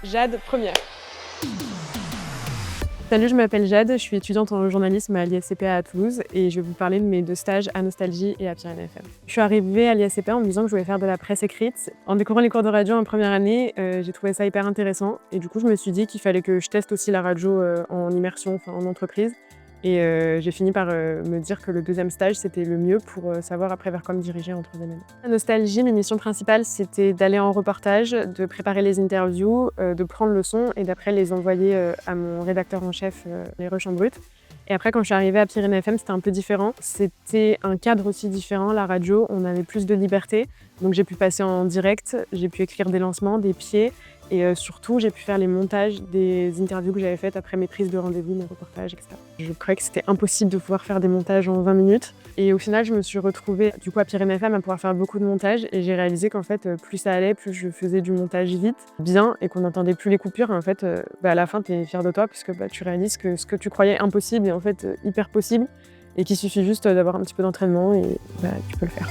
Jade, première. Salut, je m'appelle Jade, je suis étudiante en journalisme à l'ISCPA à Toulouse et je vais vous parler de mes 2 stages à Nostalgie et à Pyrénées FM. Je suis arrivée à l'ISCPA en me disant que je voulais faire de la presse écrite. En découvrant les cours de radio en première année, j'ai trouvé ça hyper intéressant et du coup je me suis dit qu'il fallait que je teste aussi la radio en immersion, enfin en entreprise. Et j'ai fini par me dire que le 2e stage, c'était le mieux pour savoir après vers quoi me diriger en 3e année. À Nostalgie, mes missions principales, c'était d'aller en reportage, de préparer les interviews, de prendre le son et d'après les envoyer à mon rédacteur en chef, les rushs en brut. Et après, quand je suis arrivée à Pyrénées FM, c'était un peu différent. C'était un cadre aussi différent, la radio, on avait plus de liberté. Donc j'ai pu passer en direct, j'ai pu écrire des lancements, des pieds. Et surtout, j'ai pu faire les montages des interviews que j'avais faites après mes prises de rendez-vous, mes reportages, etc. Je croyais que c'était impossible de pouvoir faire des montages en 20 minutes. Et au final, je me suis retrouvée du coup à Pyrénées FM à pouvoir faire beaucoup de montages. Et j'ai réalisé qu'en fait, plus ça allait, plus je faisais du montage vite, bien, et qu'on n'entendait plus les coupures. Et en fait, à la fin, tu es fière de toi puisque tu réalises que ce que tu croyais impossible est en fait hyper possible et qu'il suffit juste d'avoir un petit peu d'entraînement et tu peux le faire.